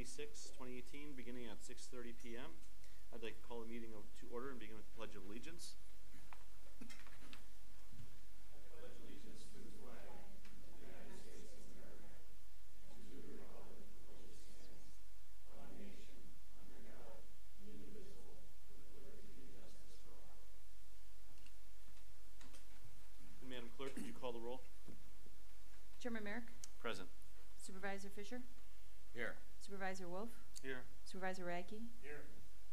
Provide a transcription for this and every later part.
26, 2018, beginning at 6:30 p.m. I'd like to call the meeting to order and begin with the Pledge of Allegiance. Madam Clerk, would you call the roll? Chairman Merrick? Present. Supervisor Fisher? Here. Supervisor Wolf? Here. Supervisor Radke? Here.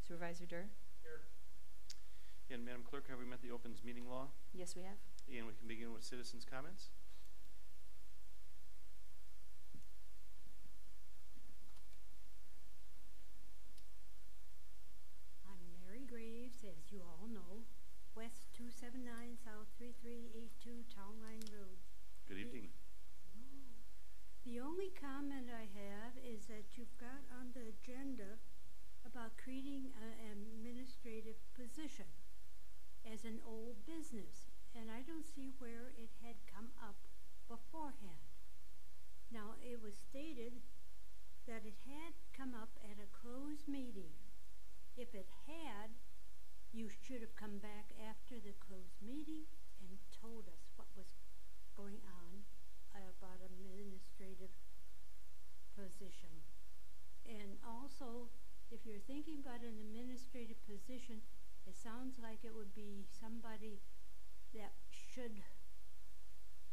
Supervisor Durr? Here. And Madam Clerk, have we met the Opens Meeting Law? Yes, we have. And we can begin with citizens' comments. I'm Mary Graves, as you all know, West 279, South 3382, Town Line Road. Good evening. The only comment I have is that you've got on the agenda about creating an administrative position as an old business, and I don't see where it had come up beforehand. Now, it was stated that it had come up at a closed meeting. If it had, you should have come back after the closed meeting and told us what was going on about administrative position. And also, if you're thinking about an administrative position, it sounds like it would be somebody that should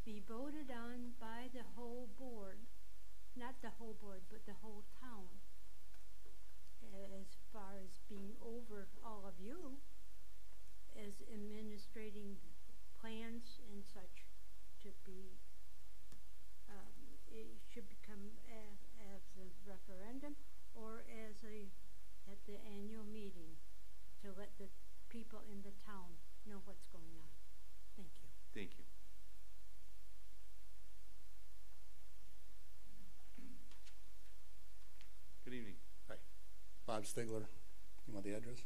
be voted on by the whole board, not the whole board, but the whole town, as far as being over all of you, as administrating plans and such to be, it should become as a referendum or as at the annual meeting to let the people in the town know what's going on. Thank you. Thank you. Good evening. Hi. Bob Stigler. You want the address?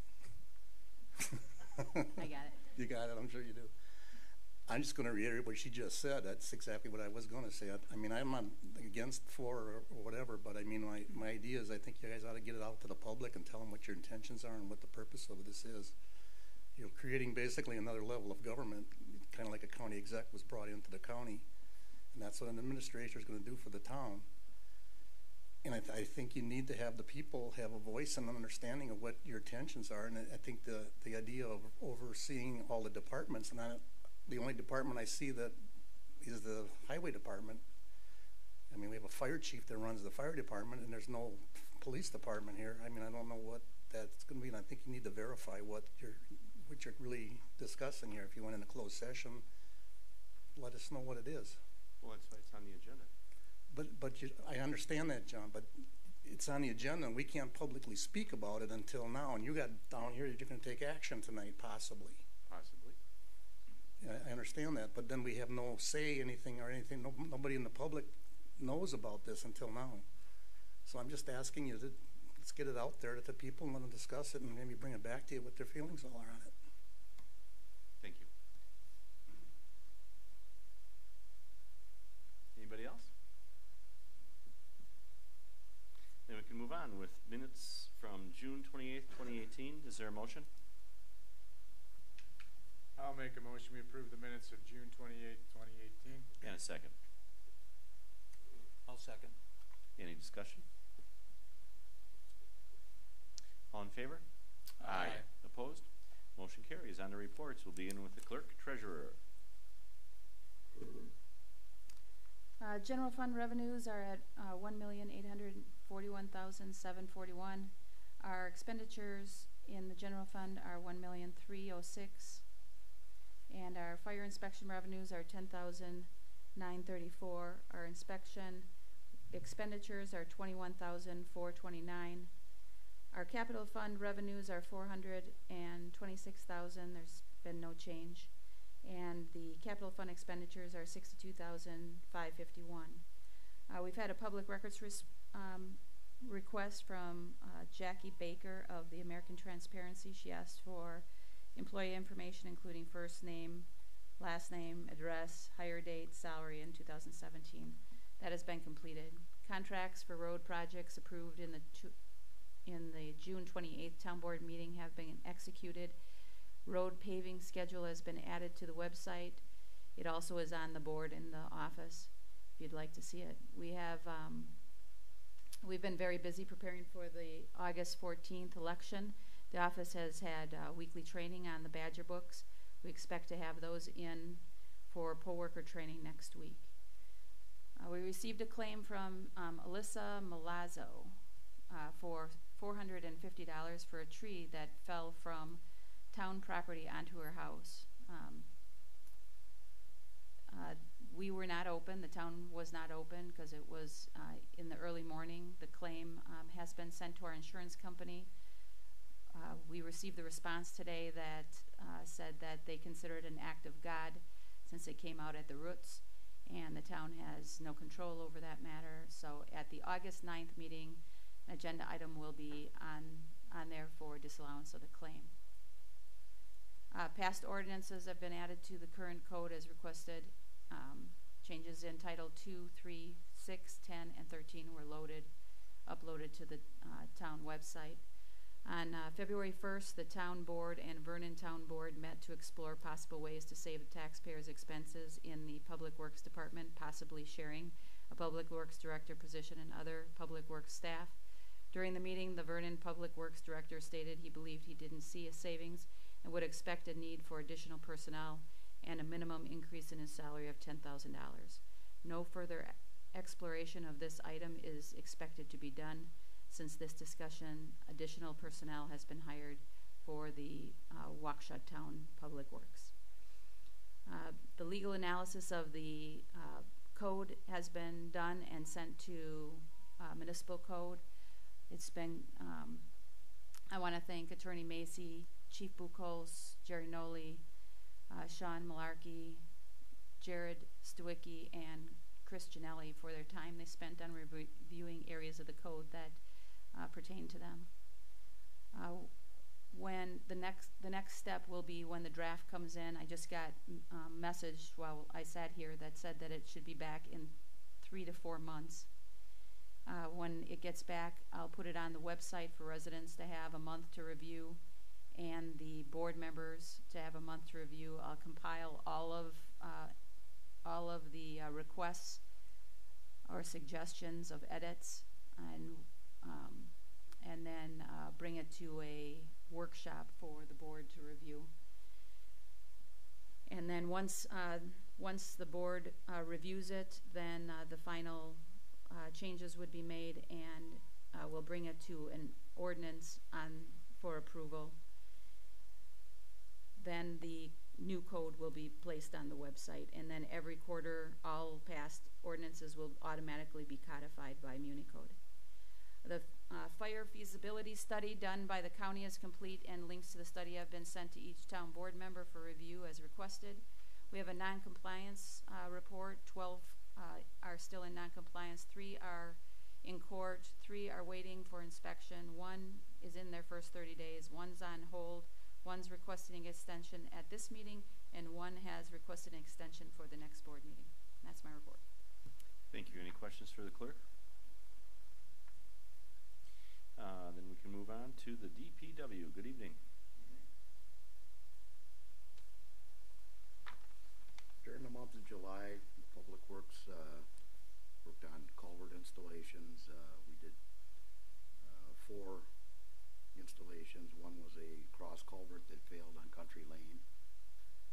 I got it. You got it, I'm sure you do. I'm just going to reiterate what she just said. That's exactly what I was going to say. I mean, I'm not against for or whatever, but I mean, my idea is I think you guys ought to get it out to the public and tell them what your intentions are and what the purpose of this is. You know, creating basically another level of government, kind of like a county exec was brought into the county, and that's what an administrator is going to do for the town. And I think you need to have the people have a voice and an understanding of what your intentions are. And I think the idea of overseeing all the departments, and the only department I see that is the highway department. I mean, we have a fire chief that runs the fire department, and there's no police department here. I mean, I don't know what that's going to be, and I think you need to verify what you're really discussing here. If you went in a closed session, let us know what it is. Well, that's why it's on the agenda. But I understand that, John, but it's on the agenda, and we can't publicly speak about it until now. And you got down here that you're going to take action tonight, possibly. Possibly. Yeah, I understand that, but then we have no say anything or anything. Nobody in the public knows about this until now. So I'm just asking you to let's get it out there to the people and let them discuss it and maybe bring it back to you what their feelings all are on it. Thank you. Anybody else? Then we can move on with minutes from June 28th, 2018. Is there a motion? I'll make a motion we approve the minutes of June 28th, 2018. And a second. I'll second. Any discussion? All in favor? Aye. Opposed? Motion carries. On to reports. We'll begin with the clerk treasurer. General fund revenues are at $1,841,741. Our expenditures in the general fund are $1,306,000, and our fire inspection revenues are $10,934. Our inspection expenditures are $21,429. Our capital fund revenues are $426,000. There's been no change. And the capital fund expenditures are $62,551. We've had a public records request from Jackie Baker of the American Transparency. She asked for employee information including first name, last name, address, hire date, salary in 2017. That has been completed. Contracts for road projects approved in the June 28th Town Board meeting have been executed. Road paving schedule has been added to the website. It also is on the board in the office if you'd like to see it. We've been very busy preparing for the August 14th election. The office has had weekly training on the Badger books. We expect to have those in for poll worker training next week. We received a claim from Alyssa Malazzo for $450 for a tree that fell from town property onto her house. We were not open. The town was not open because it was in the early morning. The claim has been sent to our insurance company. We received the response today that said that they consider it an act of God since it came out at the roots, and the town has no control over that matter. So at the August 9th meeting, an agenda item will be on there for disallowance of the claim. Past ordinances have been added to the current code as requested. Changes in Title 2, 3, 6, 10, and 13 were uploaded to the town website. On February 1st, the Town Board and Vernon Town Board met to explore possible ways to save the taxpayers' expenses in the Public Works Department, possibly sharing a Public Works Director position and other Public Works staff. During the meeting, the Vernon Public Works Director stated he believed he didn't see a savings and would expect a need for additional personnel and a minimum increase in his salary of $10,000. No further exploration of this item is expected to be done. Since this discussion, additional personnel has been hired for the Waukesha Town Public Works. The legal analysis of the code has been done and sent to municipal code. It's been, I want to thank Attorney Macy, Chief Bucos, Jerry Noli, Sean Malarkey, Jared Stewicki, and Chris Janelli for their time they spent on reviewing areas of the code that pertain to them. When the next step will be when the draft comes in. I just got a message while I sat here that said that it should be back in 3 to 4 months. When it gets back, I'll put it on the website for residents to have a month to review, and the board members to have a month to review. I'll compile all of the requests or suggestions of edits, and then bring it to a workshop for the board to review. And then once the board reviews it, then the final changes would be made, and we'll bring it to an ordinance for approval. Then the new code will be placed on the website, and then every quarter all past ordinances will automatically be codified by MuniCode. The fire feasibility study done by the county is complete, and links to the study have been sent to each town board member for review as requested. We have a non-compliance report. 12 are still in non-compliance. 3 are in court. 3 are waiting for inspection. 1 is in their first 30 days. 1's on hold. 1's requesting an extension at this meeting, and 1 has requested an extension for the next board meeting. And that's my report. Thank you. Any questions for the clerk? Then we can move on to the DPW. Good evening. During the month of July, the Public Works worked on culvert installations. We did 4 installations. One was a cross culvert that failed on Country Lane,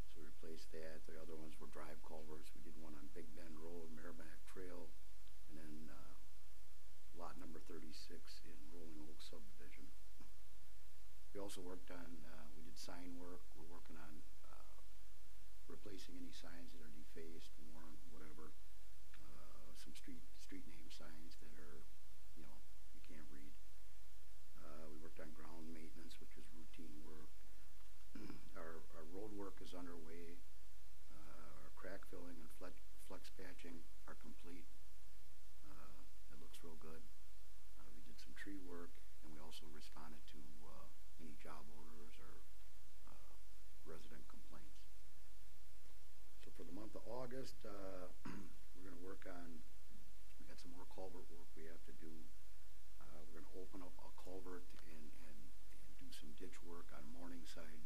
so we replaced that. The other ones were drive culverts. We did one on Big Bend Road, Merrimack Trail, and then lot number 36 in Rolling Oak subdivision. We also worked on, we did sign work. We're working on replacing any signs that are defaced, worn, whatever. Some street name signs that are, you can't read. We worked on ground maintenance, which was routine work. Our road work is underway. Our crack filling and flex patching are complete. It looks real good. We did some tree work, and we also responded to any job orders or resident complaints. So for the month of August, we're going to work on, we got some more culvert work we have to do. We're gonna open up a culvert and do some ditch work on Morningside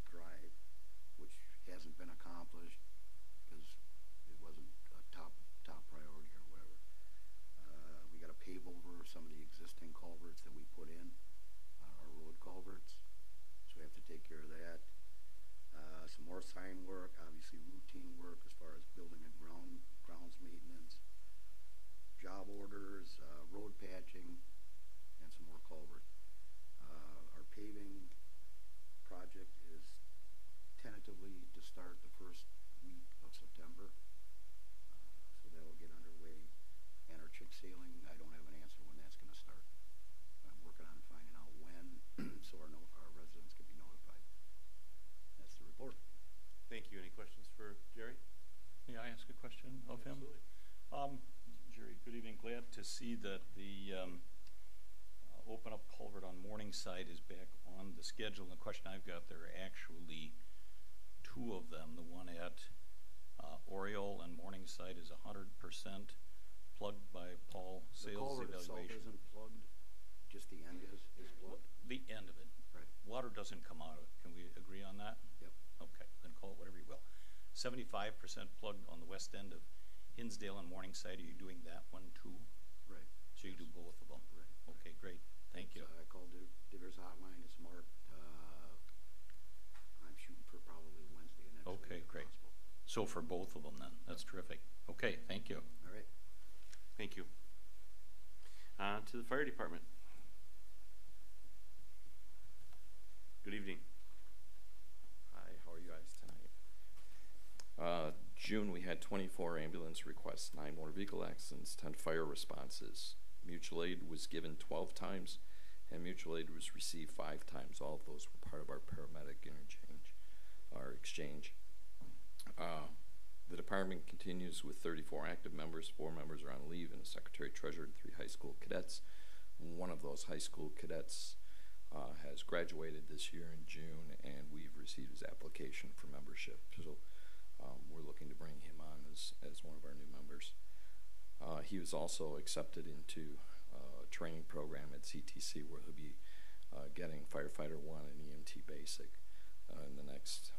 Drive, which hasn't been accomplished because it wasn't a top priority or whatever. We gotta pave over some of the existing culverts that we put in, our road culverts, so we have to take care of that. Some more sign work, obviously routine work as far as building and grounds maintenance, job orders, road patching, and some more culvert. Our paving project is tentatively to start the first week of September, so that'll get underway. And our chick sealing, I don't have an answer when that's going to start. I'm working on finding out when, so our residents can be notified. That's the report. Thank you. Any questions for Jerry? May I ask a question of him? Absolutely. Jerry, good evening. Glad to see that the open up culvert on Morningside is back on the schedule. And the question I've got, there are actually two of them. The one at Oriole and Morningside is 100% plugged by Paul The Sales culvert itself Evaluation. isn't plugged, just the end is plugged. The end of it. Right. Water doesn't come out of it. Can we agree on that? Yep. Okay, then call it whatever you will. 75% plugged on the west end of Hinsdale and Morningside. Are you doing that one too? Right. So you do both of them? Right. Okay, great. Thank you. I called Digger's hotline. It's marked. I'm shooting for probably Wednesday of next week. Okay, if great. possible. So for both of them then, that's terrific. Okay, thank you. All right. Thank you. To the fire department. Good evening. Hi, how are you guys tonight? June, we had 24 ambulance requests, 9 motor vehicle accidents, 10 fire responses. Mutual aid was given 12 times, and mutual aid was received 5 times. All of those were part of our paramedic exchange. The department continues with 34 active members, 4 members are on leave, and a secretary treasurer and 3 high school cadets. One of those high school cadets has graduated this year in June, and we've received his application for membership. So we're looking to bring him on as one of our new members. He was also accepted into a training program at CTC where he'll be getting Firefighter 1 and EMT Basic in the next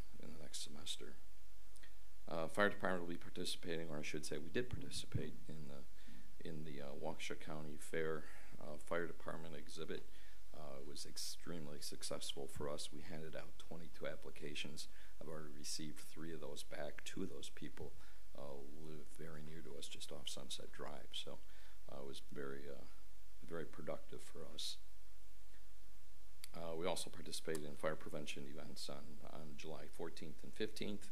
semester. Fire department will be participating, or I should say we did participate in the Waukesha County Fair Fire Department exhibit. It was extremely successful for us. We handed out 22 applications. I've already received 3 of those back. 2 of those people live very near to us, just off Sunset Drive. So it was very productive for us. We also participated in fire prevention events on July 14th and 15th.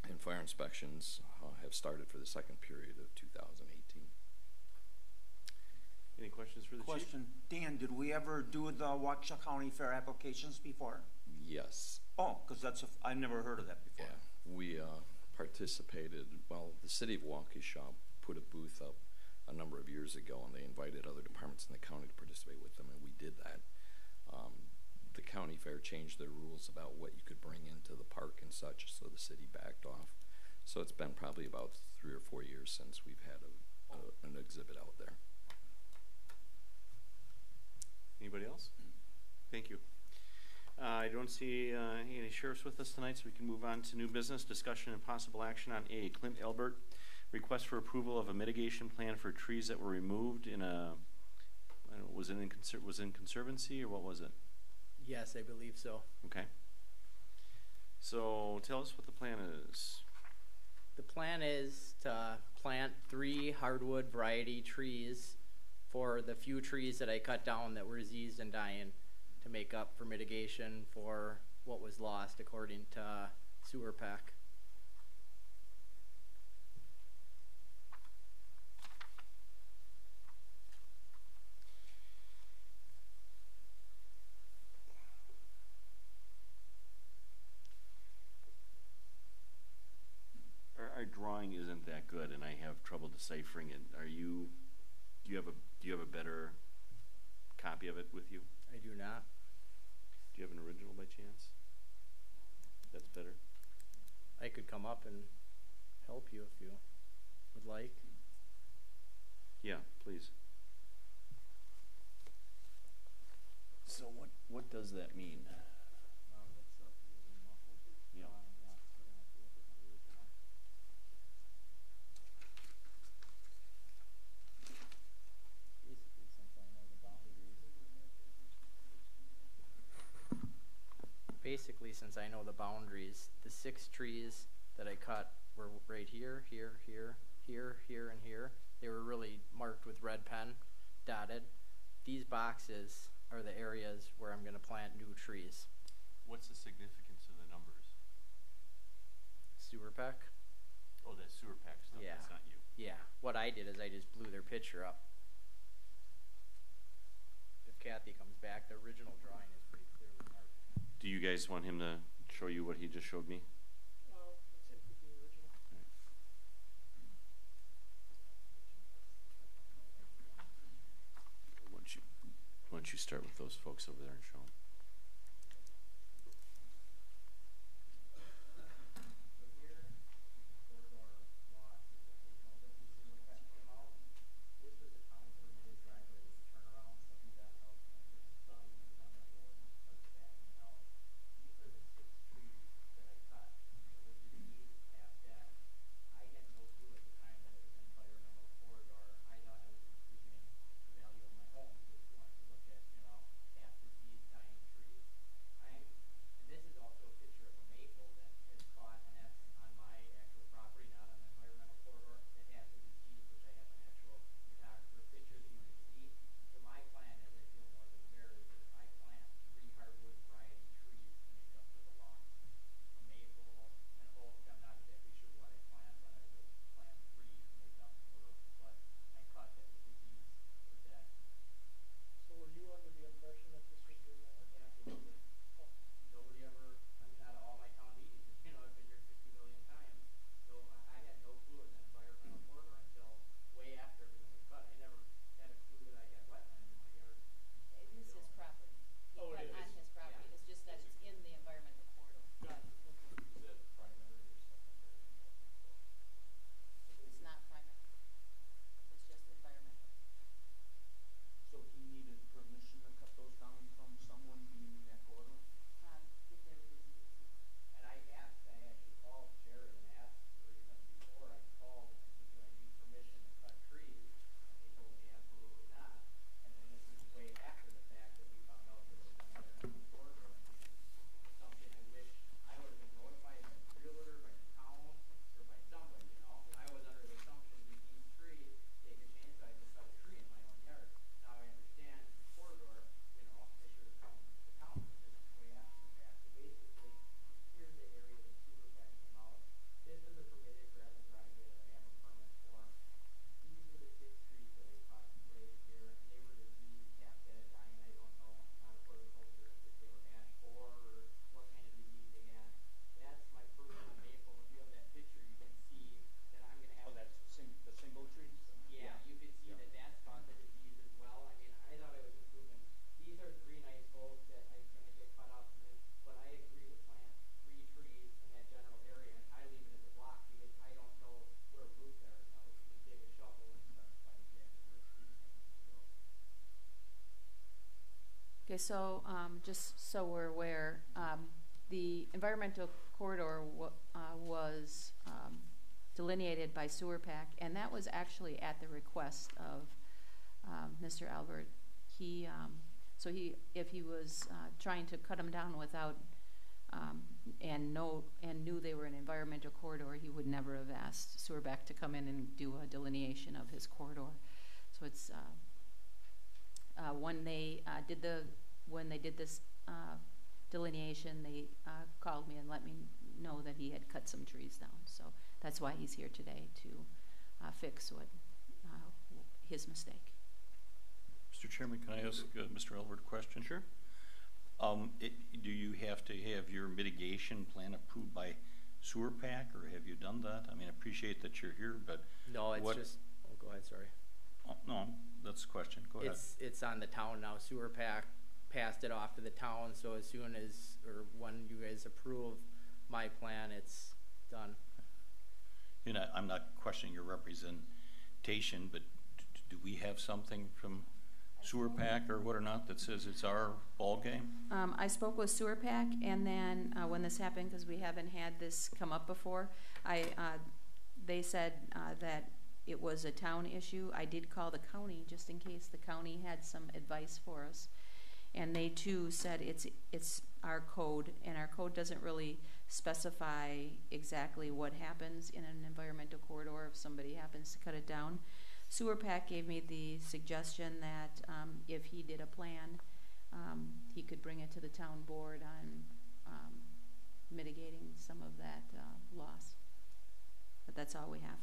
And fire inspections have started for the second period of 2018. Any questions for the chief? Question, Dan, did we ever do the Waukesha County Fair applications before? Yes. Oh, because I've never heard of that before. Yeah, we participated. Well, the city of Waukesha put a booth up a number of years ago, and they invited other departments in the county to participate with them, and we did that. The county fair changed their rules about what you could bring into the park and such, so the city backed off. So it's been probably about 3 or 4 years since we've had an exhibit out there. Anybody else? Thank you. I don't see any sheriffs with us tonight, so we can move on to new business, discussion and possible action on A. Clint Elbert, request for approval of a mitigation plan for trees that were removed in a, I don't know, was in Conservancy or what was it? Yes, I believe so. Okay. So tell us what the plan is. The plan is to plant 3 hardwood variety trees for the few trees that I cut down that were diseased and dying to make up for mitigation for what was lost according to sewer pack. Our drawing isn't that good, and I have trouble deciphering it. Do you have a better copy of it with you? I do not. Do you have an original by chance? That's better. I could come up and help you if you would like. Yeah, please. So what does that mean? Yeah. Basically, since I know the boundaries, the 6 trees that I cut were right here, here, here, here, here, and here. They were really marked with red pen, dotted. These boxes are the areas where I'm going to plant new trees. What's the significance of the numbers? Sewer pack? Oh, that's sewer pack stuff. Yeah. That's not you. Yeah. What I did is I just blew their picture up. If Kathy comes back, the original drawing is pretty clearly marked. Do you guys want him to show you what he just showed me? Why don't you start with those folks over there and show them? Okay, so just so we're aware, the environmental corridor was delineated by Sewer Pack, and that was actually at the request of Mr. Albert. If he was trying to cut them down without and knew they were an environmental corridor, he would never have asked Sewer Pack to come in and do a delineation of his corridor. So it's when they did this delineation, they called me and let me know that he had cut some trees down. So that's why he's here today, to fix his mistake. Mr. Chairman, can I ask Mr. Albert a question? Sure. Do you have to have your mitigation plan approved by Sewer Pack, or have you done that? I mean, I appreciate that you're here, but No, it's just. Oh, go ahead. Sorry. Oh, no, that's the question. Go ahead. It's on the town now. Sewer Pack passed it off to the town, so as soon as, or when you guys approve my plan, it's done. You know, I'm not questioning your representation, but do we have something from Sewer Pack or what or not that says it's our ball game? I spoke with Sewer Pack, and then when this happened, because we haven't had this come up before, they said that it was a town issue. I did call the county just in case the county had some advice for us, and they too said it's our code, and our code doesn't really specify exactly what happens in an environmental corridor if somebody happens to cut it down. Sewer Pack gave me the suggestion that if he did a plan, he could bring it to the town board on mitigating some of that loss. But that's all we have.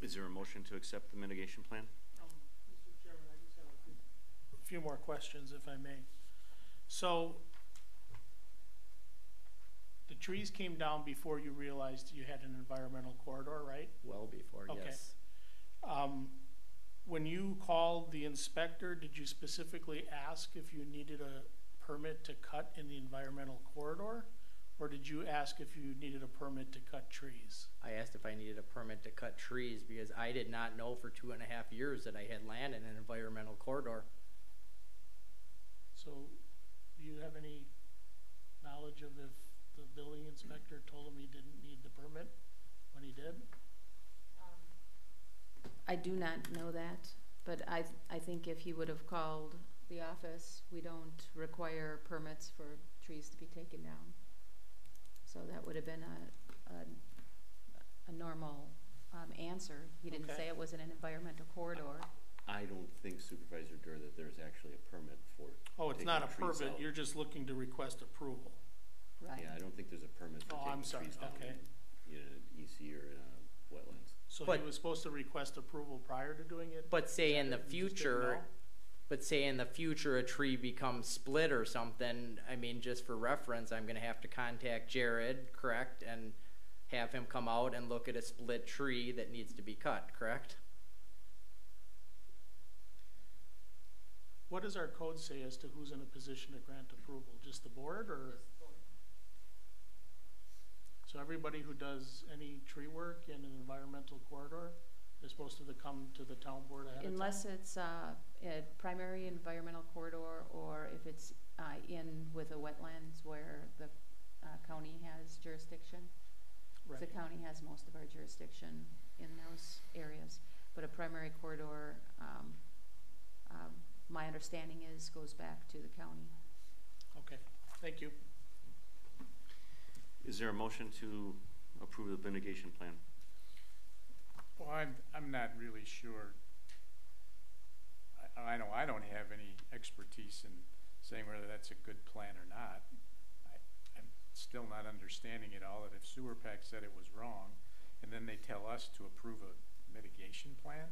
Is there a motion to accept the mitigation plan? Mr. Chairman, I just have a few more questions, if I may. So, the trees came down before you realized you had an environmental corridor, right? Well before, Okay. yes. When you called the inspector, did you specifically ask if you needed a permit to cut in the environmental corridor? Or did you ask if you needed a permit to cut trees? I asked if I needed a permit to cut trees because I did not know for 2.5 years that I had land in an environmental corridor. So, do you have any knowledge of if the building inspector told him he didn't need the permit when he did? I do not know that, but I think if he would have called the office, we don't require permits for trees to be taken down. So that would have been a normal answer. He didn't say it was in an environmental corridor. I don't think, Supervisor Durr, that there's actually a permit for. Oh, it's not a trees permit, out. you're just looking to request approval. Right. Yeah, I don't think there's a permit for Oh, taking I'm sorry, trees down okay. in an EC or in wetlands. So But- he was supposed to request approval prior to doing it? But say Is in the that it? You just didn't future, know? but say in the future a tree becomes split or something, I mean, just for reference, I'm gonna have to contact Jared, correct? And have him come out and look at a split tree that needs to be cut, correct? What does our code say as to who's in a position to grant approval? Just the board, or? So everybody who does any tree work in an environmental corridor is supposed to come to the town board ahead of time? Unless it's a primary environmental corridor, or if it's in with a wetlands where the county has jurisdiction. Right. The county has most of our jurisdiction in those areas, but a primary corridor, my understanding is, goes back to the county. Okay, thank you. Is there a motion to approve the mitigation plan? Well, I'm not really sure. I know I don't have any expertise in saying whether that's a good plan or not. I'm still not understanding it all, that if Sewer Pack said it was wrong, and then they tell us to approve a mitigation plan,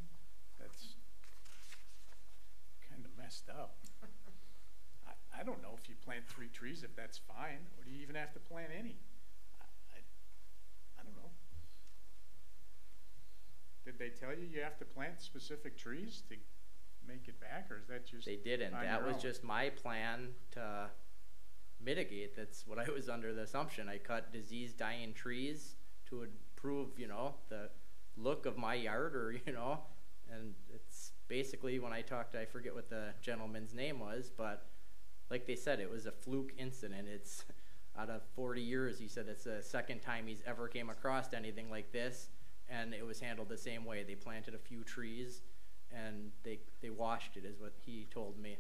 that's kind of messed up. I don't know if you plant 3 trees, if that's fine, or do you even have to plant any? I don't know. Did they tell you have to plant specific trees to make it back, or is that just They didn't. on That your was own? just my plan to mitigate. That's what I was under the assumption. I cut disease dying trees to improve, you know, the look of my yard, or, you know, and it's basically when I talked, I forget what the gentleman's name was, but like they said, it was a fluke incident. It's out of 40 years, he said it's the second time he's ever came across anything like this, and it was handled the same way. They planted a few trees and they washed it, is what he told me.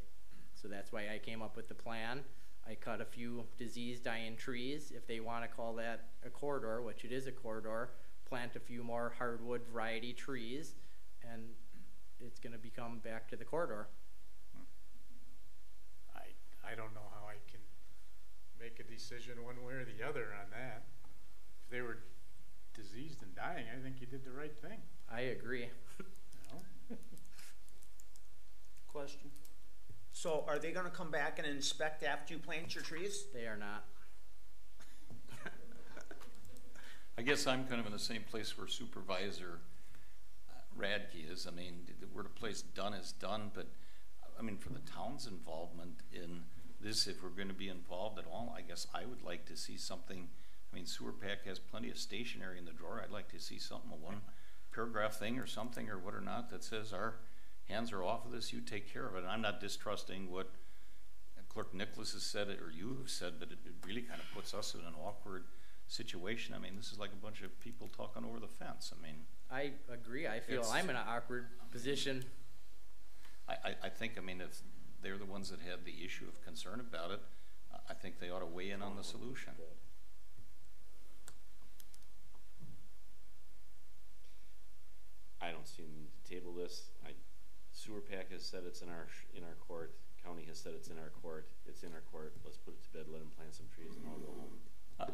So that's why I came up with the plan. I cut a few disease dying trees. If they want to call that a corridor, which it is a corridor, plant a few more hardwood variety trees, and it's going to become back to the corridor. I don't know how I can make a decision one way or the other on that. If they were diseased and dying, I think you did the right thing. I agree. You know? Question. So are they gonna come back and inspect after you plant your trees? They are not. I guess I'm kind of in the same place where Supervisor Radke is. I mean, the word of place done is done, but I mean, for the town's involvement in this, if we're going to be involved at all, I guess I would like to see something. I I mean, Sewer Pack has plenty of stationery in the drawer. I'd like to see something, a one paragraph thing or something or what or not that says our hands are off of this, you take care of it. And I'm not distrusting what Clerk Nicholas has said or you have said, but it really kind of puts us in an awkward situation. I mean, this is like a bunch of people talking over the fence. I mean, I agree. I feel I'm in an awkward position. I think, I mean, if they're the ones that had the issue of concern about it, I think they ought to weigh in on the solution. I don't see them to table this. Sewer Pack has said it's in our court. County has said it's in our court. It's in our court. Let's put it to bed. Let them plant some trees, and I'll go home.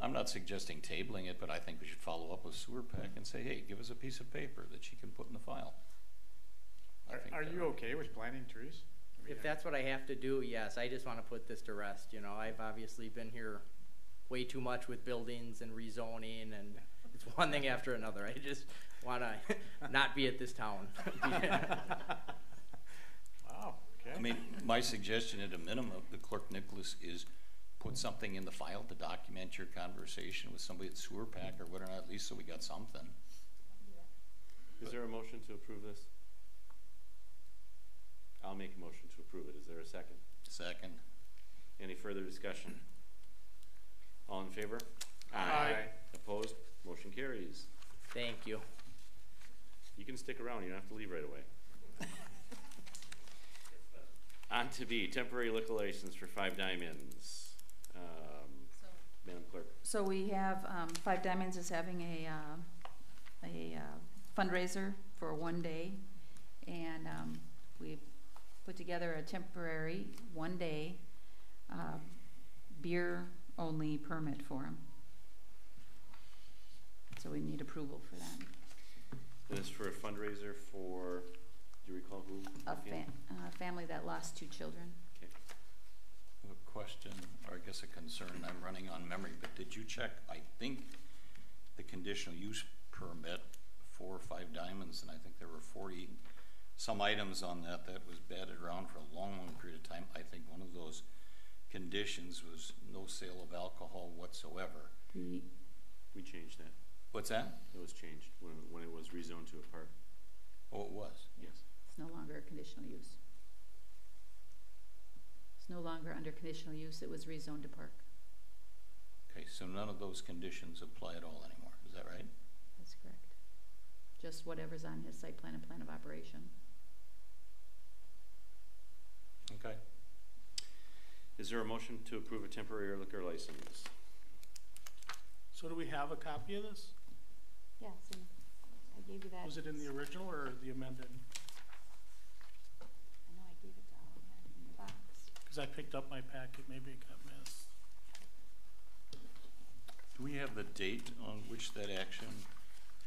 I'm not suggesting tabling it, but I think we should follow up with Sewer Pack and say, hey, give us a piece of paper that she can put in the file. Are you okay with planting trees? I mean, If that's what I have to do, yes. I just want to put this to rest. You know, I've obviously been here way too much with buildings and rezoning, and it's one thing after another. I just want to not be at this town. Wow, okay. I mean, my suggestion at a minimum of the Clerk Nicholas is put something in the file to document your conversation with somebody at Sewer Pack or whatever, at least so we got something. Is there a motion to approve this? I'll make a motion to approve it. Is there a second? Second. Any further discussion? All in favor? Aye. Opposed? Motion carries. Thank you. You can stick around. You don't have to leave right away. On to B, temporary liquor license for Five Diamonds. Madam Clerk. So we have, Five Diamonds is having a fundraiser for one day, and we put together a temporary one-day beer-only permit for them. So we need approval for that. And it's for a fundraiser for, do you recall who? A family that lost 2 children. Okay. I have a question, or I guess a concern. I'm running on memory, but did you check, I think, the conditional use permit for Five Diamonds, and I think there were 40 some items on that was batted around for a long, long period of time. I think one of those conditions was no sale of alcohol whatsoever. We changed that. What's that? It was changed when it was rezoned to a park. Oh, it was? Yes. It's no longer a conditional use. It's no longer under conditional use. It was rezoned to park. Okay, so none of those conditions apply at all anymore. Is that right? That's correct. Just whatever's on his site plan and plan of operation. Okay. Is there a motion to approve a temporary liquor license? So do we have a copy of this? Yeah, so I gave you that. Was it in the original or the amended? I know I gave it to all of them in the box. Because I picked up my packet, maybe it got missed. Do we have the date on which that action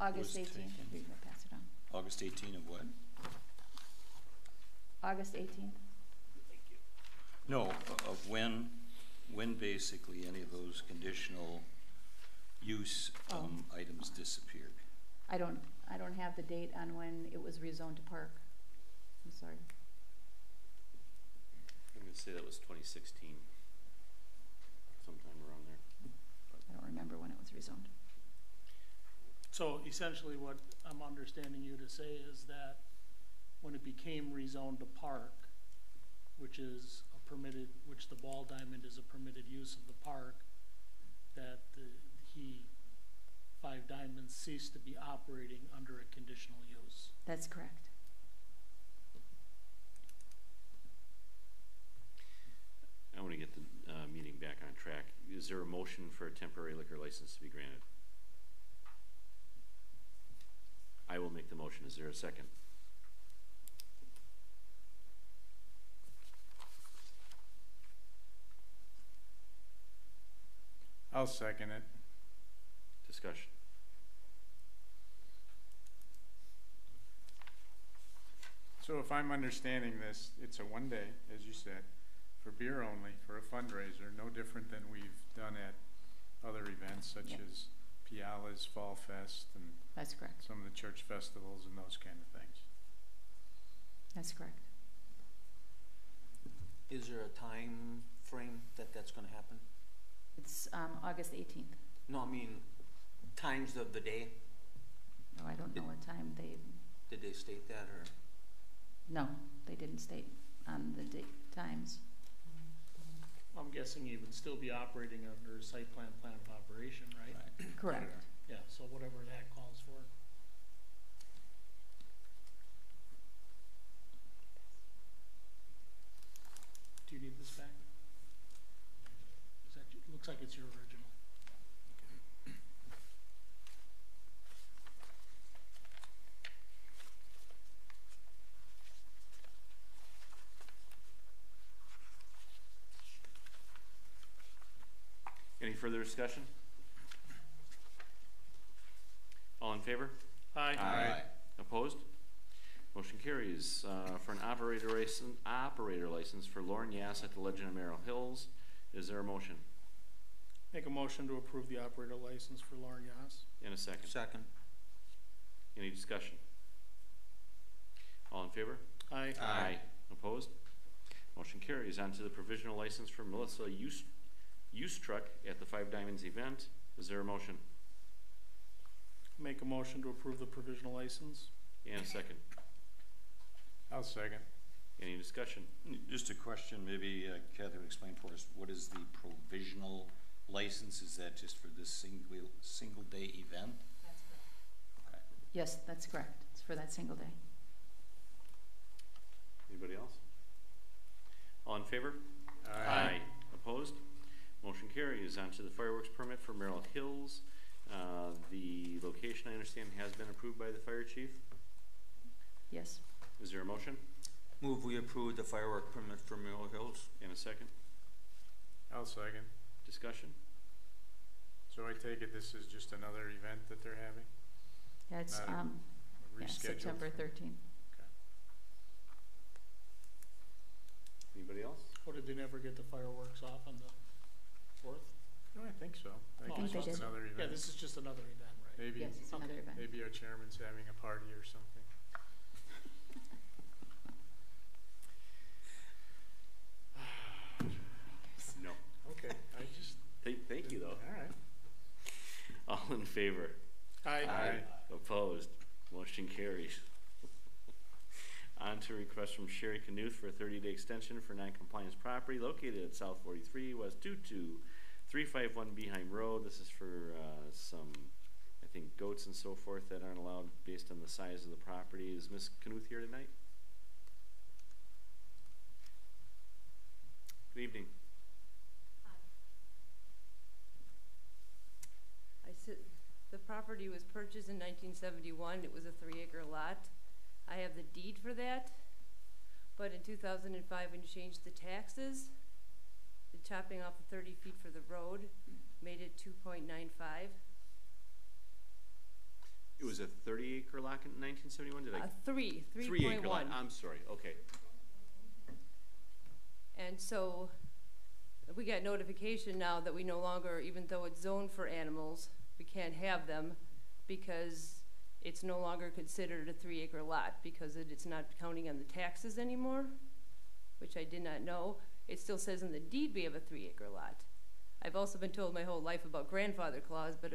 August was 18th. taken? We're gonna pass it on. August 18 of what? August 18th. No, of when basically any of those conditional use items disappeared. I don't have the date on when it was rezoned to park. I'm sorry. I'm going to say that was 2016. Sometime around there. I don't remember when it was rezoned. So essentially what I'm understanding you to say is that when it became rezoned to park, which is a permitted, which the ball diamond is a permitted use of the park, that Five Diamonds ceased to be operating under a conditional use. That's correct. I want to get the meeting back on track. Is there a motion for a temporary liquor license to be granted? I will make the motion. Is there a second? I'll second it. Discussion. So if I'm understanding this, it's a one day, as you said, for beer only, for a fundraiser, no different than we've done at other events such Yep. as Piala's Fall Fest and That's correct. some of the church festivals and those kind of things. That's correct. Is there a time frame that that's gonna happen? It's August 18th. No, I mean, times of the day, No, I don't know what time they, did they state that, or? no, they didn't state on the date, times. I'm guessing you would still be operating under site plan of operation, right? Correct. Yeah, so whatever that calls for. Do you need this back? Is that, it looks like it's your original. Any further discussion? All in favor? Aye. Opposed? Motion carries. For an operator license for Lauren Yass at the Legend of Merrill Hills. Is there a motion? Make a motion to approve the operator license for Lauren Yass. And a second. Second. Any discussion? All in favor? Aye. Opposed? Motion carries. On to the provisional license for Melissa Use Truck at the Five Diamonds event. Is there a motion? Make a motion to approve the provisional license. And a second. I'll second. Any discussion? Just a question, maybe Kathy would explain for us, what is the provisional license? Is that just for this single day event? That's correct. Okay. Yes, that's correct. It's for that single day. Anybody else? All in favor? Aye. Opposed? Motion carries. On to the fireworks permit for Merrill Hills. The location, I understand, has been approved by the fire chief. Yes. Is there a motion? Move we approve the firework permit for Mill Hills. And a second. I'll second. Discussion? So I take it this is just another event that they're having? Yeah, it's, Not a yeah, rescheduled? September 13th. Anybody else? Or did they never get the fireworks off on the 4th? No, I think so. I Oh, think I it's think just they did. another event. Yeah, this is just another event, right? Maybe, Yes, it's another event. maybe our chairman's having a party or something. No. Okay, I just, Thank you, though. all right. All in favor? Aye. Opposed? Motion carries. On to request from Sherry Knuth for a 30-day extension for non-compliance property located at South 43 West 22351 Beheim Road. This is for some, I think, goats and so forth that aren't allowed based on the size of the property. Is Ms. Knuth here tonight? Good evening. The property was purchased in 1971. It was a 3-acre lot. I have the deed for that, but in 2005 when you changed the taxes, the chopping off the 30 feet for the road made it 2.95. It was a 30-acre lot in 1971? Did I? 3.1. lot. I'm sorry. Okay. And so we got notification now that we no longer, even though it's zoned for animals, we can't have them because it's no longer considered a 3-acre lot because it's not counting on the taxes anymore, which I did not know. It still says in the deed we have a 3-acre lot. I've also been told my whole life about grandfather clause, but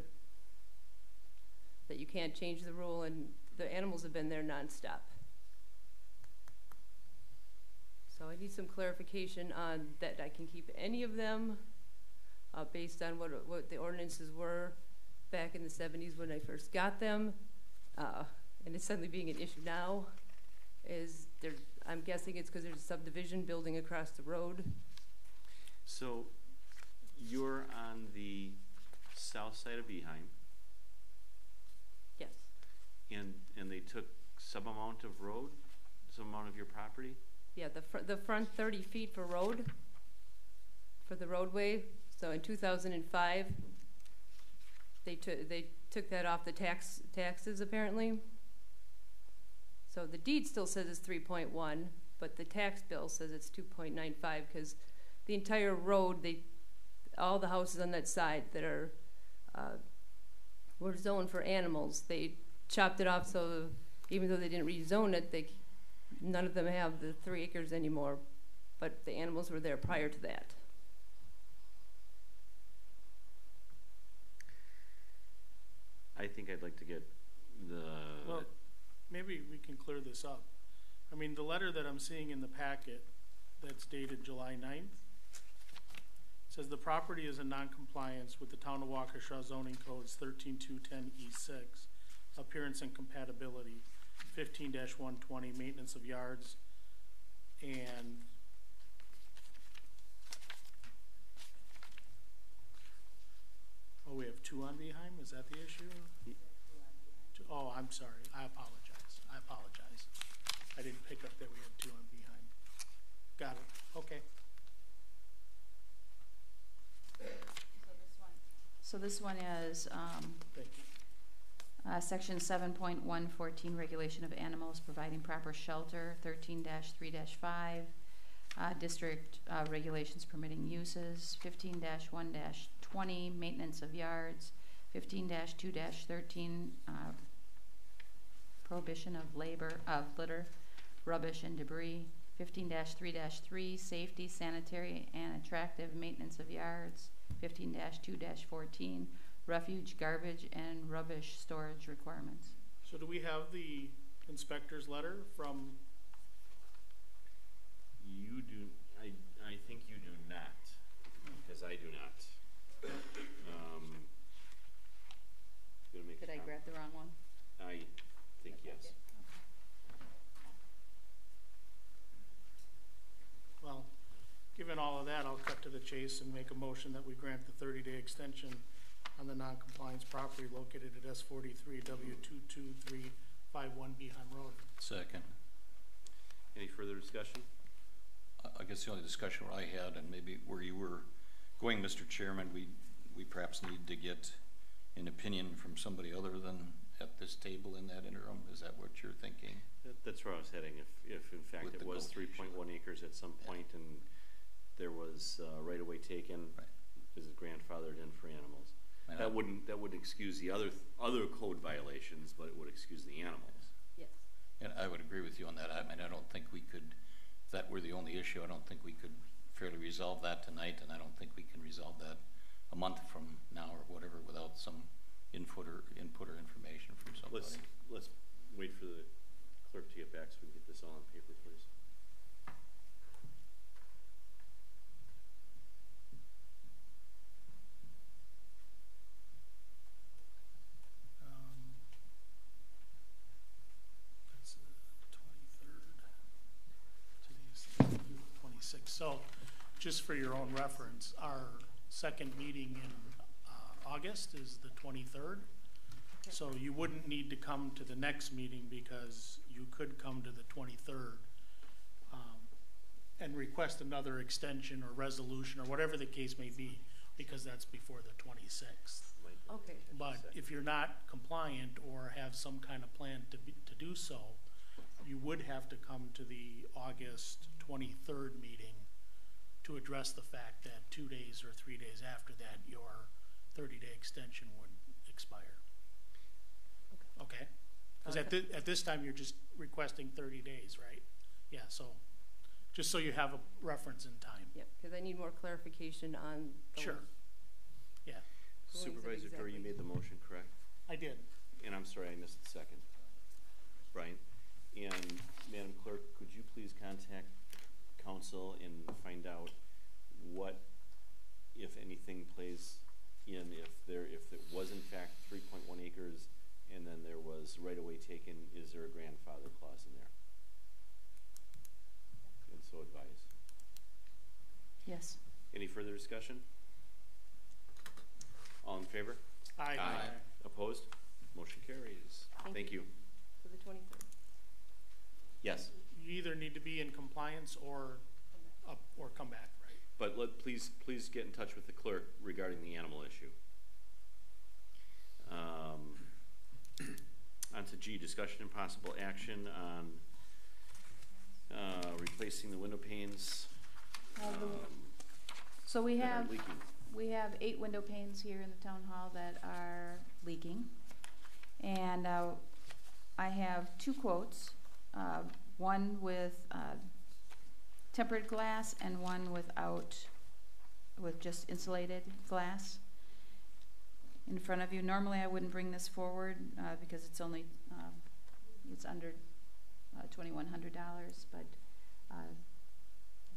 that you can't change the rule, and the animals have been there nonstop. So I need some clarification on that I can keep any of them based on what the ordinances were back in the 70s when I first got them. And it's suddenly being an issue now. I'm guessing it's because there's a subdivision building across the road. So you're on the south side of Beheim, Yes. and they took some amount of road, some amount of your property? Yeah, the front 30 feet for road, for the roadway. So in 2005, they took that off the taxes apparently. So the deed still says it's 3.1, but the tax bill says it's 2.95 because the entire road, all the houses on that side that were zoned for animals, they chopped it off so even though they didn't rezone it, none of them have the 3 acres anymore, but the animals were there prior to that. I think I'd like to get Well, maybe we can clear this up. I mean, the letter that I'm seeing in the packet that's dated July 9th says the property is in non-compliance with the Town of Waukesha zoning codes 13210E6, appearance and compatibility, 15-120, maintenance of yards, and oh, we have 2 on Beheim? Is that the issue? Oh, I'm sorry. I apologize. I didn't pick up that we had 2 on Beheim. Got it. Okay. So this one is, Thank you. section 7.114, regulation of animals providing proper shelter, 13-3-5, district regulations permitting uses, 15-1-20, maintenance of yards, 15-2-13, prohibition of litter, rubbish and debris, 15-3-3, safety, sanitary, and attractive maintenance of yards, 15-2-14, refuge, garbage, and rubbish storage requirements. So do we have the inspector's letter from? You do. I think you do not, because I do not. Gonna make Did I grab the wrong one? I think yes. Well, given all of that, I'll cut to the chase and make a motion that we grant the 30-day extension on the non-compliance property located at S43 W22351 Beheim Road. Second. Any further discussion? I guess the only discussion I had, and maybe where you were going, Mr. Chairman, we perhaps need to get an opinion from somebody other than at this table in that interim. Is that what you're thinking? That's where I was heading. If in fact it was 3.1 acres at some point and there was right away taken, is it grandfathered in for animals? And That would excuse the other code violations, but it would excuse the animals. Yes. And I would agree with you on that. I mean, I don't think we could, if that were the only issue, I don't think we could fairly resolve that tonight, and I don't think we can resolve that a month from now or whatever without some input or information from somebody. Let's wait for the clerk to get back so we can get this all on paper, please. That's the 23rd. Today's the 26th. So, just for your own reference, our second meeting in August is the 23rd. So you wouldn't need to come to the next meeting because you could come to the 23rd and request another extension or resolution or whatever the case may be, because that's before the 26th. Okay. But if you're not compliant or have some kind of plan to do so, you would have to come to the August 23rd meeting to address the fact that 2 days or 3 days after that, your 30-day extension would expire. Okay? Because at this time, you're just requesting 30 days, right? Yeah, so just so you have a reference in time. Yep, because I need more clarification on the Sure. Yeah, Supervisor Dory, you made the motion, correct? I did. And I'm sorry, I missed the second. Brian? And Madam Clerk, could you please contact council and find out what, if anything, plays in if it was in fact 3.1 acres and then there was right away taken, is there a grandfather clause in there? And so advise. Yes. Any further discussion? All in favor? Aye. Opposed? Motion carries. Thank you. For the 23rd. Yes, You either need to be in compliance or come back, right? but please get in touch with the clerk regarding the animal issue. On to G, discussion and possible action on replacing the window panes. So we that are have, leaking. we have 8 window panes here in the town hall that are leaking. And I have 2 quotes, one with tempered glass and one with just insulated glass. in front of you. Normally I wouldn't bring this forward because it's only, it's under $2,100, but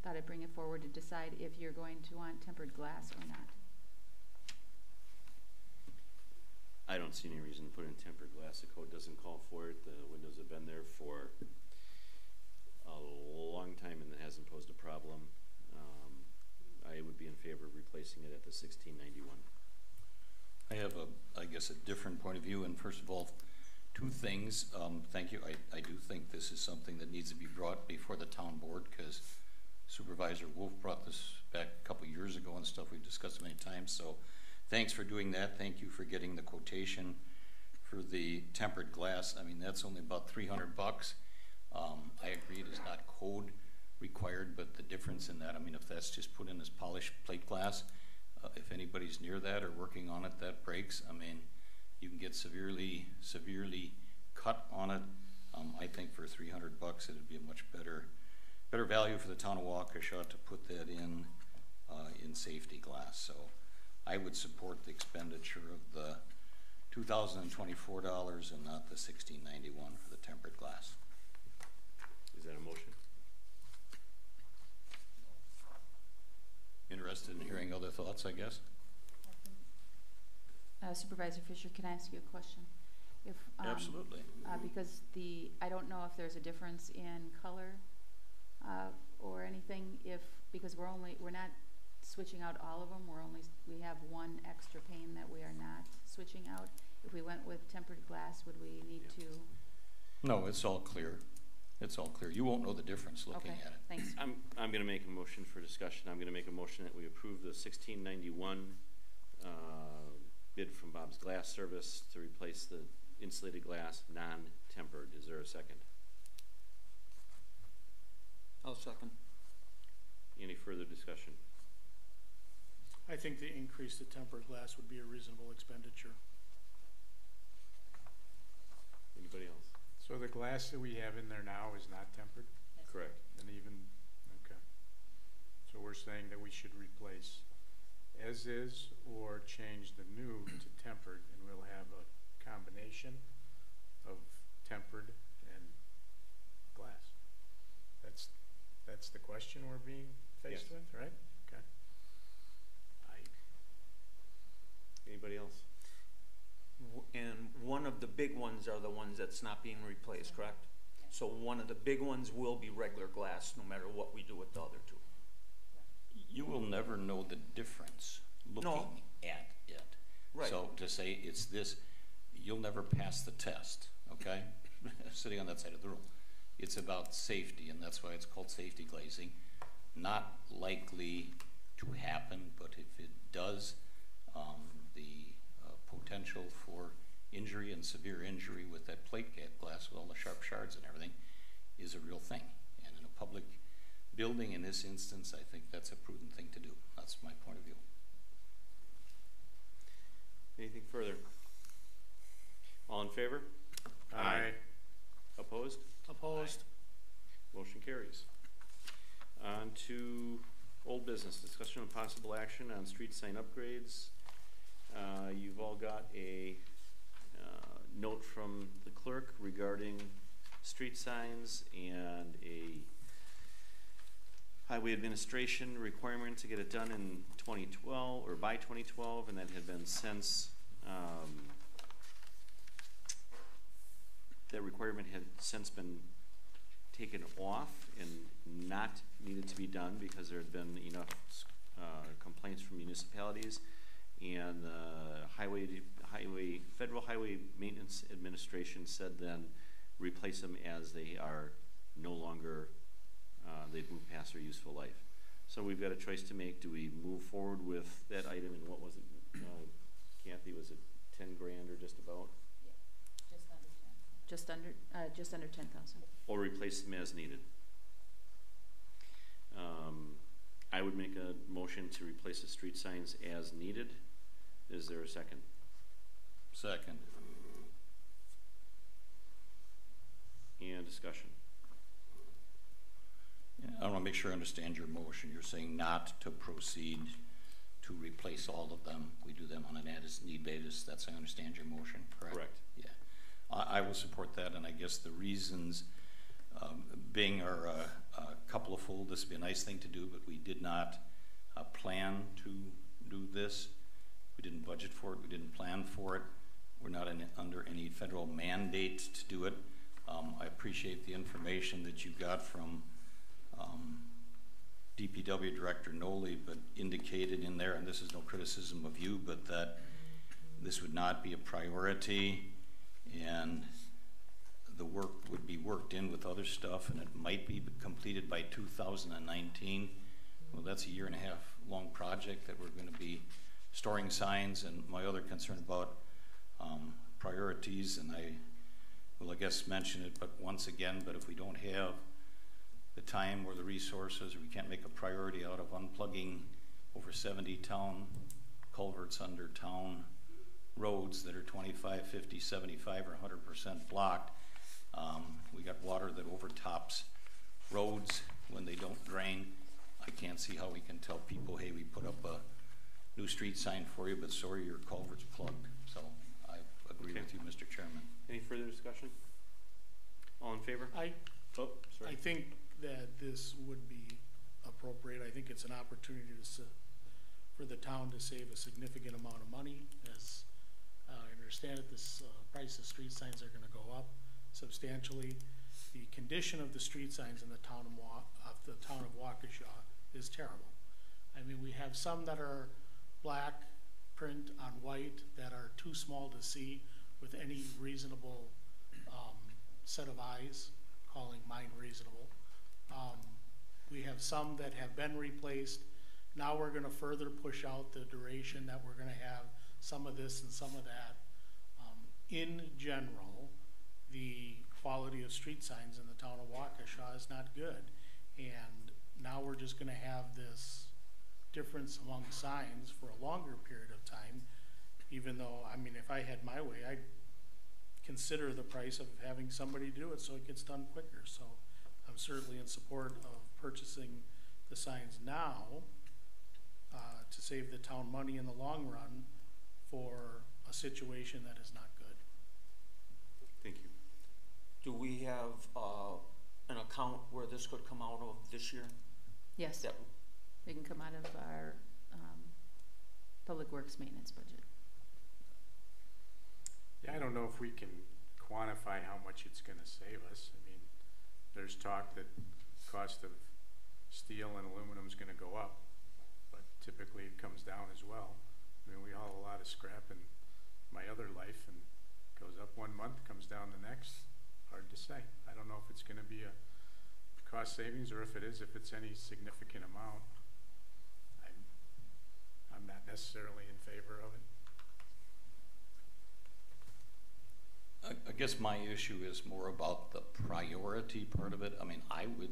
thought I'd bring it forward to decide if you're going to want tempered glass or not. I don't see any reason to put in tempered glass. The code doesn't call for it. The windows have been there for a long time and it hasn't posed a problem. I would be in favor of replacing it at the $1,691. I have I guess a different point of view, and first of all, two things. Thank you. I do think this is something that needs to be brought before the town board, because Supervisor Wolf brought this back a couple years ago and stuff. We've discussed many times, so thanks for doing that. Thank you for getting the quotation for the tempered glass. I mean, that's only about $300. I agree it is not code required, but the difference in that, I mean, if that's just put in as polished plate glass, if anybody's near that or working on it, that breaks. I mean, you can get severely cut on it. I think for $300, it'd be a much better value for the town of Waukesha to put that in safety glass. So I would support the expenditure of the $2,024 and not the $1,691 for the tempered glass. Is that a motion? Interested in hearing other thoughts, I guess? Supervisor Fisher, can I ask you a question? If, Absolutely. Because I don't know if there's a difference in color or anything, because we're not switching out all of them. We have one extra pane that we are not switching out. If we went with tempered glass, would we need to? No, it's all clear. It's all clear. You won't know the difference looking at it. Thanks. I'm going to make a motion for discussion. I'm going to make a motion that we approve the $1,691 bid from Bob's Glass Service to replace the insulated glass non-tempered. Is there a second? I'll second. Any further discussion? I think the increase to tempered glass would be a reasonable expenditure. Anybody else? So the glass that we have in there now is not tempered? Correct. And even, okay. So we're saying that we should replace as is or change the new to tempered, and we'll have a combination of tempered and glass. That's the question we're being faced with, right? Okay. Anybody else? And one of the big ones are the ones that's not being replaced, correct? So one of the big ones will be regular glass, no matter what we do with the other two. You will never know the difference looking at it. Right. So to say it's this, you'll never pass the test, okay? Sitting on that side of the room. It's about safety, and that's why it's called safety glazing. Not likely to happen, but if it does, the potential for injury and severe injury with that plate glass with all the sharp shards and everything is a real thing. And in a public building, in this instance, I think that's a prudent thing to do. That's my point of view. Anything further? All in favor? Aye. Opposed? Opposed? Aye. Motion carries. On to old business, discussion of possible action on street sign upgrades. You've all got a note from the clerk regarding street signs and a highway administration requirement to get it done in 2012 or by 2012, and that had been since that requirement had since been taken off and not needed to be done because there had been enough complaints from municipalities, and the Federal Highway Maintenance Administration said then replace them as they are no longer, they've moved past their useful life. So we've got a choice to make. Do we move forward with that item, and what was it, Kathy, was it 10 grand or just about? Yeah, just under 10,000. Or replace them as needed? I would make a motion to replace the street signs as needed. Is there a second? Second. And discussion. Yeah, I want to make sure I understand your motion. You're saying not to proceed to replace all of them. We do them on an as-need basis. That's, I understand your motion, correct? Correct. Yeah. I will support that, and I guess the reasons being are a couple of fold. This would be a nice thing to do, but we did not plan to do this. We didn't budget for it. We didn't plan for it. We're not under any federal mandate to do it. I appreciate the information that you got from DPW Director Noli, but indicated in there, and this is no criticism of you, but that this would not be a priority, and the work would be worked in with other stuff, and it might be completed by 2019. Well, that's a 1.5 year long project that we're going to be storing signs, and my other concern about priorities, and I will, I guess, mention it, but once again, but if we don't have the time or the resources, or we can't make a priority out of unplugging over 70 town culverts under town roads that are 25, 50, 75, or 100% blocked. We got water that overtops roads when they don't drain. I can't see how we can tell people, hey, we put up a new street sign for you, but sorry, your culvert's plugged. So I agree with you, Mr. Chairman. Any further discussion? All in favor? I Sorry. think that this would be appropriate. I think it's an opportunity for the town to save a significant amount of money. As I understand it, this price of street signs are going to go up substantially. The condition of the street signs in the town of Waukesha is terrible. I mean, we have some that are black print on white that are too small to see with any reasonable set of eyes, calling mine reasonable. We have some that have been replaced. Now we're going to further push out the duration that we're going to have some of this and some of that. In general, the quality of street signs in the town of Waukesha is not good. And now we're just going to have this difference among signs for a longer period of time, even though, I mean, if I had my way, I'd consider the price of having somebody do it so it gets done quicker. So I'm certainly in support of purchasing the signs now to save the town money in the long run for a situation that is not good. Thank you. Do we have an account where this could come out of this year? Yes, That, it can come out of our Public Works maintenance budget. Yeah, I don't know if we can quantify how much it's going to save us. I mean, there's talk that cost of steel and aluminum is going to go up, but typically it comes down as well. I mean, we haul a lot of scrap in my other life, and goes up 1 month, comes down the next. Hard to say. I don't know if it's going to be a cost savings, or if it is, if it's any significant amount. I'm not necessarily in favor of it. I guess my issue is more about the priority part of it. I mean, I would,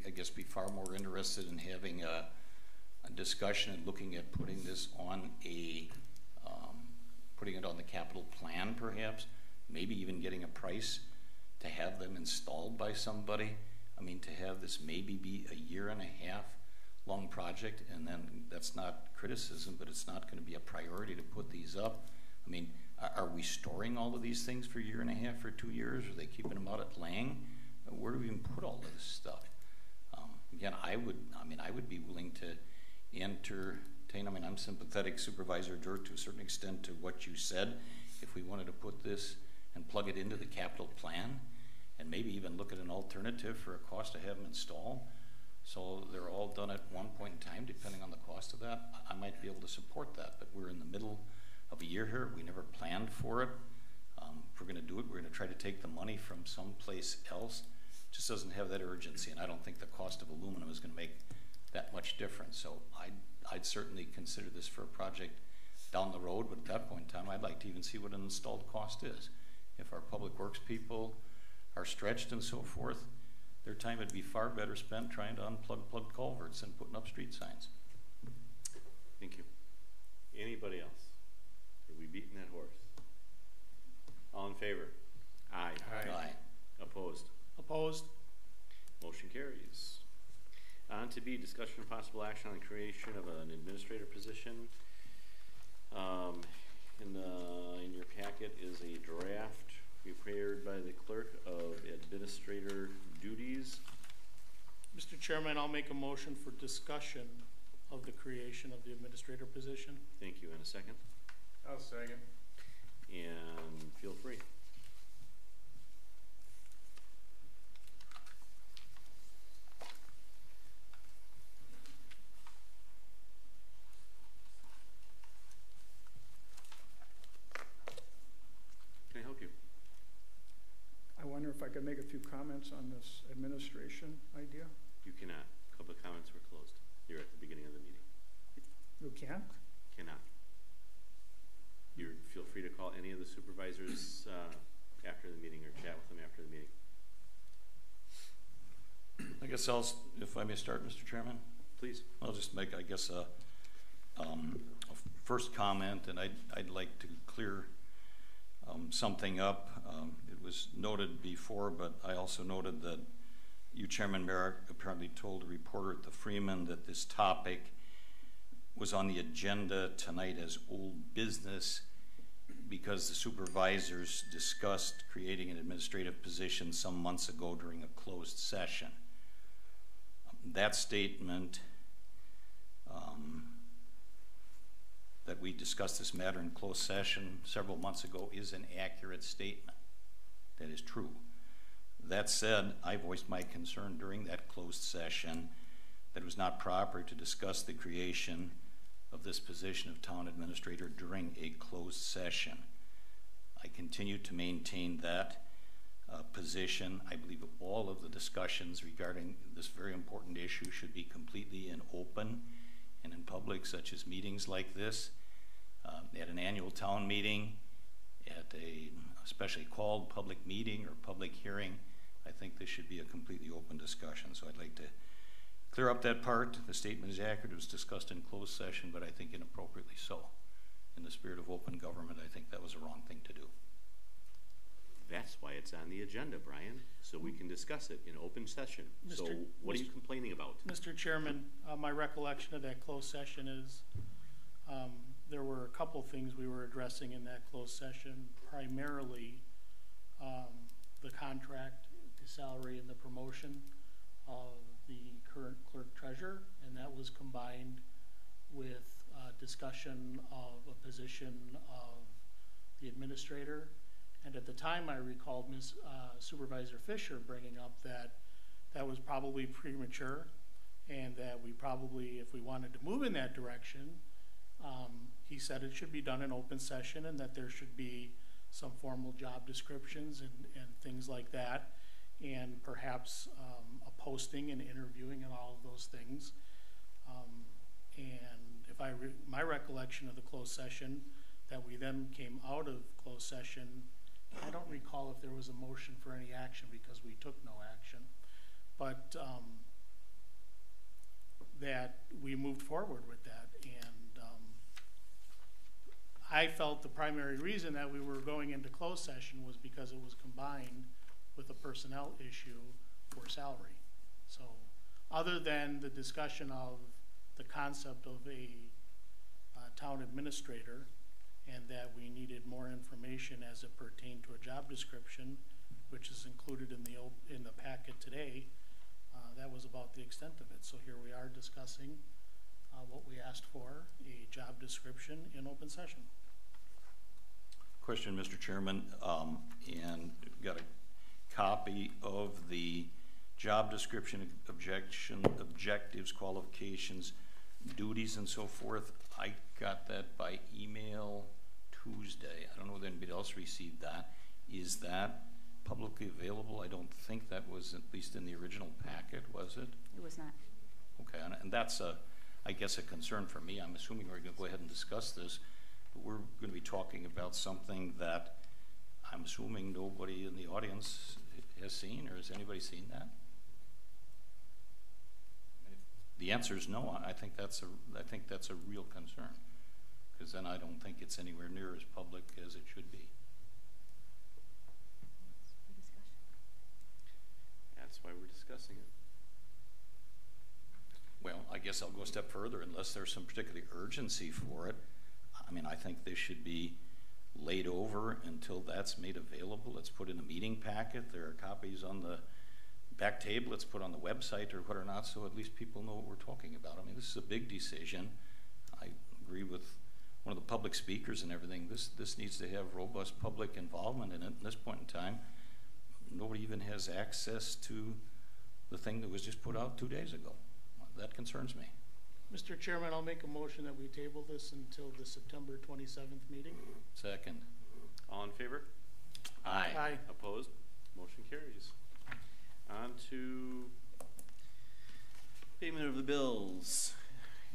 I guess, be far more interested in having a discussion and looking at putting this on putting it on the capital plan, perhaps. Maybe even getting a price to have them installed by somebody. I mean, to have this maybe be a 1.5 year long project, and then that's not criticism, but it's not going to be a priority to put these up. I mean, are we storing all of these things for 1.5 years or 2 years? Are they keeping them out at Lang? Where do we even put all of this stuff? Again, I would be willing to entertain. I mean, I'm sympathetic, Supervisor George, to a certain extent to what you said. If we wanted to put this and plug it into the capital plan, and maybe even look at an alternative for a cost to have them installed, so they're all done at one point in time, depending on the cost of that, I might be able to support that. But we're in the middle of a year here. We never planned for it. If we're going to do it, we're going to try to take the money from someplace else. It just doesn't have that urgency, and I don't think the cost of aluminum is going to make that much difference. So I'd certainly consider this for a project down the road, but at that point in time, I'd like to even see what an installed cost is. If our public works people are stretched and so forth, their time would be far better spent trying to unplug plugged culverts and putting up street signs. Thank you. Anybody else? Are we beating that horse? All in favor? Aye. Aye. Opposed? Opposed? Motion carries. On to B, discussion of possible action on the creation of an administrative administrator position. In your packet is a draft prepared by the clerk of administrator duties. Mr. Chairman, I'll make a motion for discussion of the creation of the administrator position. Thank you. And a second? I'll second. And feel free. Can I help you? I wonder if I could make a few comments on this administration idea? You cannot. Public comments were closed. You're at the beginning of the meeting. You can? Cannot. You feel free to call any of the supervisors after the meeting or chat with them after the meeting. I guess if I may start, Mr. Chairman? Please. I'll just make, I guess, a first comment, and I'd like to clear something up. It was noted before, but I also noted that you, Chairman Merrick, apparently told a reporter at the Freeman that this topic was on the agenda tonight as old business because the supervisors discussed creating an administrative position some months ago during a closed session. That statement that we discussed this matter in closed session several months ago is an accurate statement. That is true. That said, I voiced my concern during that closed session that it was not proper to discuss the creation of this position of town administrator during a closed session. I continue to maintain that position. I believe all of the discussions regarding this very important issue should be completely and open and in public, such as meetings like this, at an annual town meeting, at a specially called public meeting or public hearing. I think this should be a completely open discussion. So I'd like to clear up that part. The statement is accurate. It was discussed in closed session, but I think inappropriately so. In the spirit of open government, I think that was a wrong thing to do. That's why it's on the agenda, Brian, so we can discuss it in open session. So what are you complaining about? Mr. Chairman, my recollection of that closed session is there were a couple things we were addressing in that closed session, primarily the contract, the salary, and the promotion of the current clerk treasurer, and that was combined with discussion of a position of the administrator. And at the time, I recalled Supervisor Fisher bringing up that that was probably premature, and that we probably, if we wanted to move in that direction, he said it should be done in open session, and that there should be some formal job descriptions and things like that, and perhaps a posting and interviewing and all of those things. And if my recollection of the closed session, that we then came out of closed session, I don't recall if there was a motion for any action because we took no action, but that we moved forward with that. And I felt the primary reason that we were going into closed session was because it was combined with a personnel issue for salary. So other than the discussion of the concept of a town administrator, and that we needed more information as it pertained to a job description, which is included in the packet today, that was about the extent of it. So here we are discussing what we asked for, a job description in open session. Question, Mr. Chairman, and got a copy of the job description, objectives, qualifications, duties, and so forth. I got that by email Tuesday. I don't know whether anybody else received that. Is that publicly available? I don't think that was, at least in the original packet, was it? It was not. Okay, and that's I guess a concern for me. I'm assuming we're going to go ahead and discuss this, but we're going to be talking about something that I'm assuming nobody in the audience has seen, or has anybody seen that? The answer is no. I think that's a real concern, because then I don't think it's anywhere near as public as it should be. That's why we're discussing it. Well, I guess I'll go a step further. Unless there's some particular urgency for it, I mean, I think this should be laid over until that's made available. Let's put in a meeting packet. There are copies on the back table. Let's put on the website or what or not, so at least people know what we're talking about. I mean, this is a big decision. I agree with one of the public speakers and everything. This needs to have robust public involvement in it. At this point in time, nobody even has access to the thing that was just put out 2 days ago. That concerns me. Mr. Chairman, I'll make a motion that we table this until the September 27th meeting. Second. All in favor? Aye. Aye. Opposed? Motion carries. On to payment of the bills.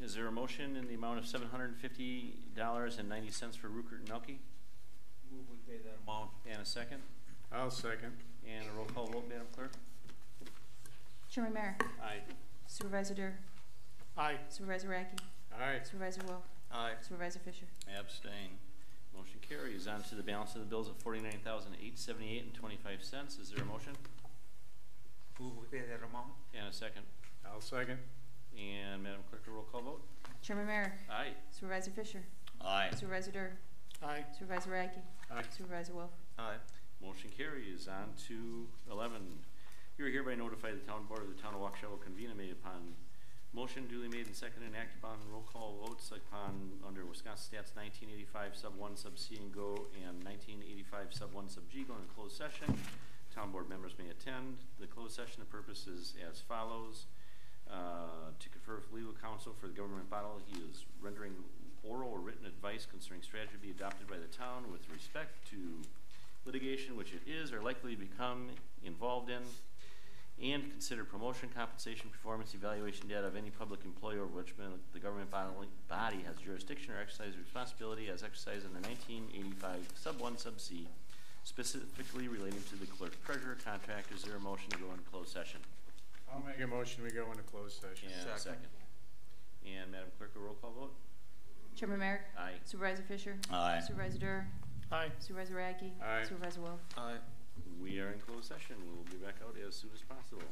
Is there a motion in the amount of $750.90 for Rupert and Nelke? Move we pay that amount. And a second? I'll second. And a roll call vote, Madam Clerk? Chairman Mayor, Aye. Supervisor Durr, Aye. Supervisor Radke, Aye. Supervisor Wolf, Aye. Supervisor Fisher. Abstain. Motion carries. On to the balance of the bills of $49,878.25. Is there a motion? Move we pay that amount. And a second? I'll second. And Madam Clerk, a roll call vote? Chairman Mayor, Aye. Supervisor Fisher, Aye. Supervisor Durr, Aye. Supervisor Radke, Aye. Supervisor Wolf. Aye. Motion carries. On to 11. You are hereby notified the town board of the town of Waukesha will convene and made upon motion duly made and seconded and acted upon roll call votes upon under Wisconsin Stats 1985 sub 1 sub C and go and 1985 sub 1 sub G go in closed session. Town board members may attend. The closed session, the purpose is as follows. To confer with legal counsel for the government body, he is rendering oral or written advice concerning strategy to be adopted by the town with respect to litigation which it is or likely to become involved in, and consider promotion, compensation, performance, evaluation data of any public employee over which the government body has jurisdiction or exercise responsibility as exercised under 1985 sub 1 sub C, specifically relating to the clerk treasurer contract. Is there a motion to go into closed session? I'll make a motion we go into closed session. And a second. And Madam Clerk, a roll call vote? Chairman Mayor, Aye. Supervisor Fisher, Aye. Supervisor Durr, Aye. Supervisor Radke, Aye. Supervisor Wolf. Aye. We are in closed session. We will be back out as soon as possible.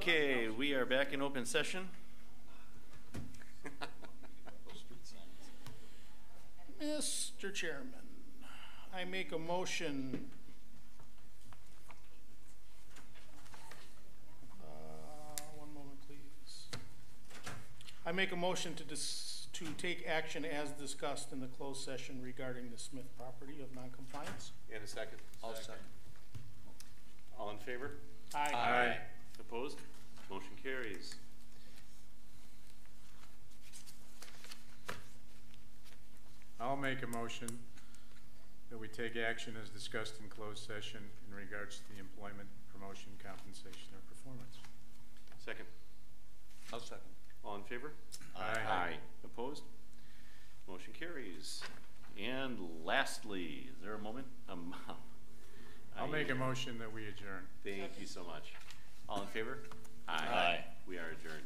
Okay, we are back in open session. Mr. Chairman, I make a motion one moment, please. I make a motion to take action as discussed in the closed session regarding the Smith property of noncompliance. And a second. I'll second. All in favor? Aye. Opposed? Motion carries. I'll make a motion that we take action as discussed in closed session in regards to the employment, promotion, compensation, or performance. Second. I'll second. All in favor? Aye. Opposed? Motion carries. And lastly, is there a moment? I'll make a motion that we adjourn. Thank you so much. All in favor? Aye. We are adjourned.